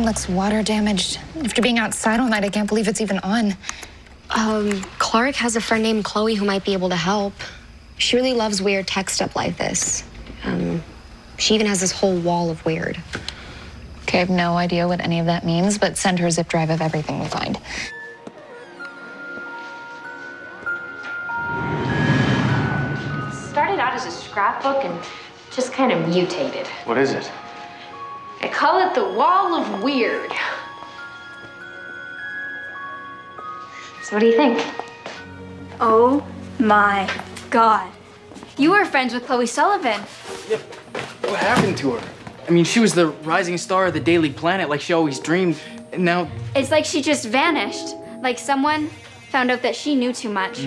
thing looks water damaged. After being outside all night, I can't believe it's even on. Clark has a friend named Chloe who might be able to help. She really loves weird tech stuff like this. She even has this whole wall of weird. Okay, I have no idea what any of that means, but send her a zip drive of everything we find. Started out as a scrapbook and just kind of mutated. What is it? I call it the Wall of Weird. So what do you think? Oh my God. You were friends with Chloe Sullivan. Yeah, what happened to her? I mean, she was the rising star of the Daily Planet like she always dreamed, and now... It's like she just vanished. Like someone found out that she knew too much.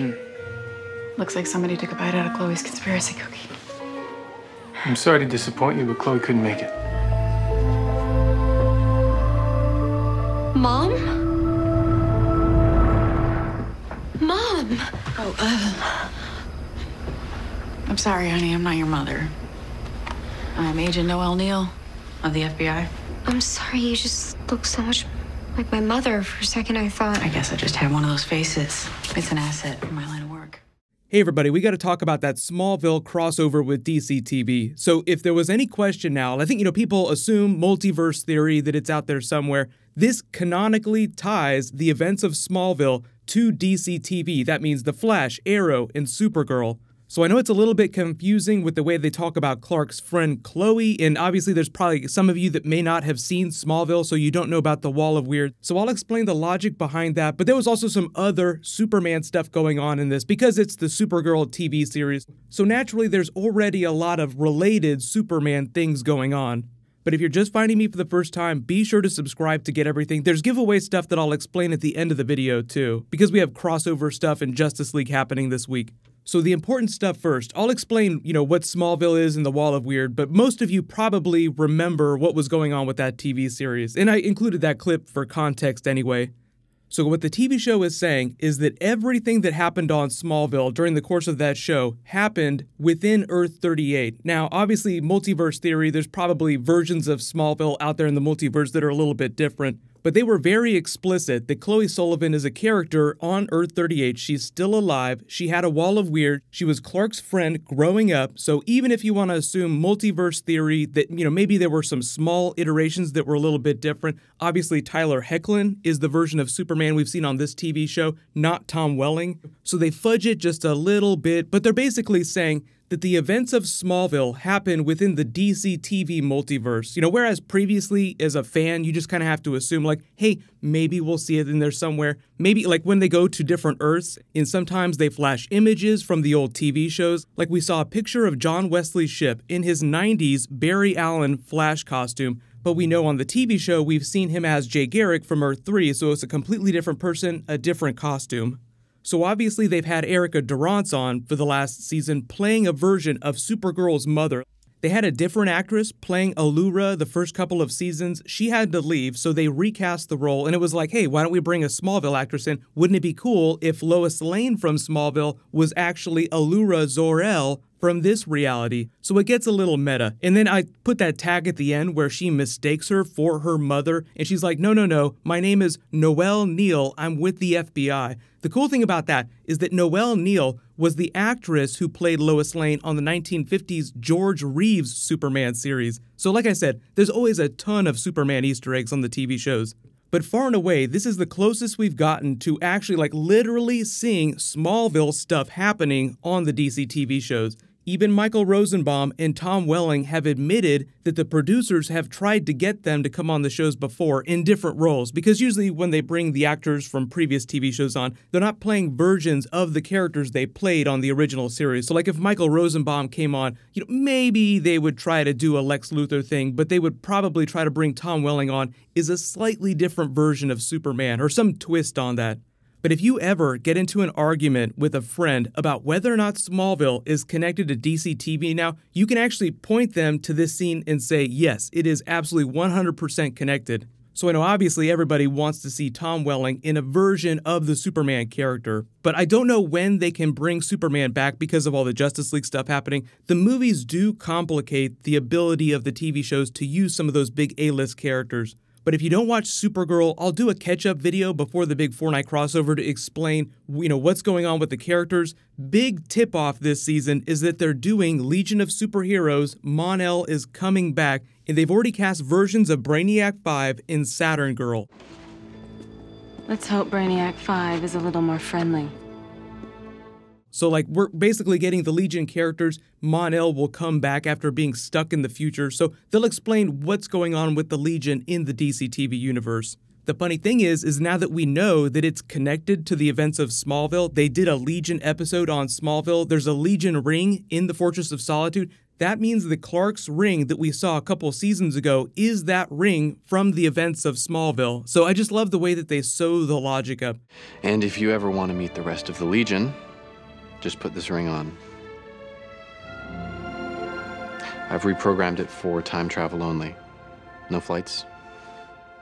Looks like somebody took a bite out of Chloe's conspiracy cookie. I'm sorry to disappoint you, but Chloe couldn't make it. Mom? Mom! Oh, I'm sorry, honey. I'm not your mother. I'm Agent Noelle Neal of the FBI. I'm sorry, you just look so much like my mother. For a second, I thought... I guess I just have one of those faces. It's an asset in my line of work. Hey everybody, we got to talk about that Smallville crossover with DCTV. So if there was any question now, I think, people assume multiverse theory that it's out there somewhere. This canonically ties the events of Smallville to DCTV. That means The Flash, Arrow, and Supergirl. So I know it's a little bit confusing with the way they talk about Clark's friend Chloe, and obviously there's probably some of you that may not have seen Smallville, so you don't know about the Wall of Weird. So I'll explain the logic behind that, but there was also some other Superman stuff going on in this because it's the Supergirl TV series. So naturally there's already a lot of related Superman things going on. But if you're just finding me for the first time, be sure to subscribe to get everything. There's giveaway stuff that I'll explain at the end of the video too, because we have crossover stuff and Justice League happening this week. So the important stuff first. I'll explain, what Smallville is and the Wall of Weird, but most of you probably remember what was going on with that TV series, and I included that clip for context anyway. So what the TV show is saying is that everything that happened on Smallville during the course of that show happened within Earth 38. Now, obviously, multiverse theory, there's probably versions of Smallville out there in the multiverse that are a little bit different. But they were very explicit that Chloe Sullivan is a character on Earth 38. She's still alive. She had a Wall of Weird. She was Clark's friend growing up. So even if you want to assume multiverse theory that, maybe there were some small iterations that were a little bit different. Obviously, Tyler Hoechlin is the version of Superman we've seen on this TV show, not Tom Welling. So they fudge it just a little bit, but they're basically saying that the events of Smallville happen within the DCTV multiverse. Whereas previously, as a fan, you just kind of have to assume, hey, maybe we'll see it in there somewhere. Maybe, when they go to different Earths, and sometimes they flash images from the old TV shows. Like, we saw a picture of John Wesley Shipp in his 90s Barry Allen Flash costume, but we know on the TV show we've seen him as Jay Garrick from Earth 3, so it's a completely different person, a different costume. So obviously they've had Erica Durance on for the last season playing a version of Supergirl's mother. They had a different actress playing Allura the first couple of seasons. She had to leave, so they recast the role, and it was like, hey, why don't we bring a Smallville actress in? Wouldn't it be cool if Lois Lane from Smallville was actually Allura Zor-El from this reality? So it gets a little meta. And then I put that tag at the end where she mistakes her for her mother, and she's like, no, my name is Noelle Neal, I'm with the FBI. The cool thing about that is that Noelle Neal was the actress who played Lois Lane on the 1950s George Reeves Superman series. So like I said, there's always a ton of Superman Easter eggs on the TV shows. But far and away, this is the closest we've gotten to actually literally seeing Smallville stuff happening on the DC TV shows. Even Michael Rosenbaum and Tom Welling have admitted that the producers have tried to get them to come on the shows before in different roles, because usually when they bring the actors from previous TV shows on, they're not playing versions of the characters they played on the original series. So if Michael Rosenbaum came on, maybe they would try to do a Lex Luthor thing, but they would probably try to bring Tom Welling on as a slightly different version of Superman or some twist on that. But if you ever get into an argument with a friend about whether or not Smallville is connected to DCTV now, you can actually point them to this scene and say, yes, it is absolutely 100% connected. So I know obviously everybody wants to see Tom Welling in a version of the Superman character, but I don't know when they can bring Superman back because of all the Justice League stuff happening. The movies do complicate the ability of the TV shows to use some of those big A-list characters. But if you don't watch Supergirl, I'll do a catch-up video before the big 4-night crossover to explain, what's going on with the characters. Big tip-off this season is that they're doing Legion of Superheroes. Mon-El is coming back, and they've already cast versions of Brainiac 5 in Saturn Girl. Let's hope Brainiac 5 is a little more friendly. So, we're basically getting the Legion characters. Mon-El will come back after being stuck in the future, so they'll explain what's going on with the Legion in the DCTV universe. The funny thing is now that we know that it's connected to the events of Smallville, they did a Legion episode on Smallville, there's a Legion ring in the Fortress of Solitude. That means the Clark's ring that we saw a couple seasons ago is that ring from the events of Smallville. So I just love the way that they sew the logic up. And if you ever want to meet the rest of the Legion, just put this ring on. I've reprogrammed it for time travel only. No flights.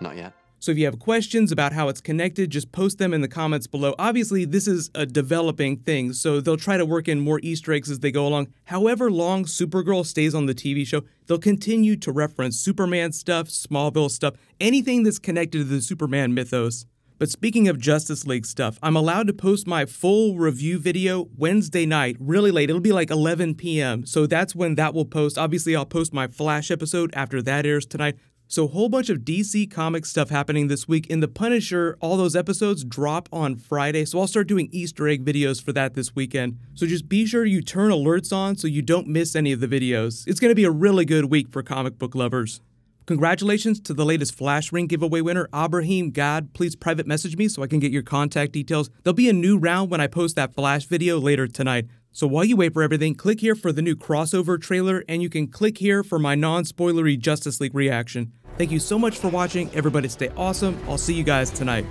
Not yet. So if you have questions about how it's connected, just post them in the comments below. Obviously, this is a developing thing, so they'll try to work in more Easter eggs as they go along. However long Supergirl stays on the TV show, they'll continue to reference Superman stuff, Smallville stuff, anything that's connected to the Superman mythos. But speaking of Justice League stuff, I'm allowed to post my full review video Wednesday night, really late. It'll be like 11 p.m. So that's when that will post. Obviously, I'll post my Flash episode after that airs tonight. So a whole bunch of DC Comics stuff happening this week. In The Punisher, all those episodes drop on Friday, so I'll start doing Easter egg videos for that this weekend. So just be sure you turn alerts on so you don't miss any of the videos. It's going to be a really good week for comic book lovers. Congratulations to the latest Flash Ring giveaway winner, Abraham God. Please private message me so I can get your contact details. There'll be a new round when I post that Flash video later tonight. So while you wait for everything, click here for the new crossover trailer, and you can click here for my non-spoilery Justice League reaction. Thank you so much for watching. Everybody stay awesome. I'll see you guys tonight.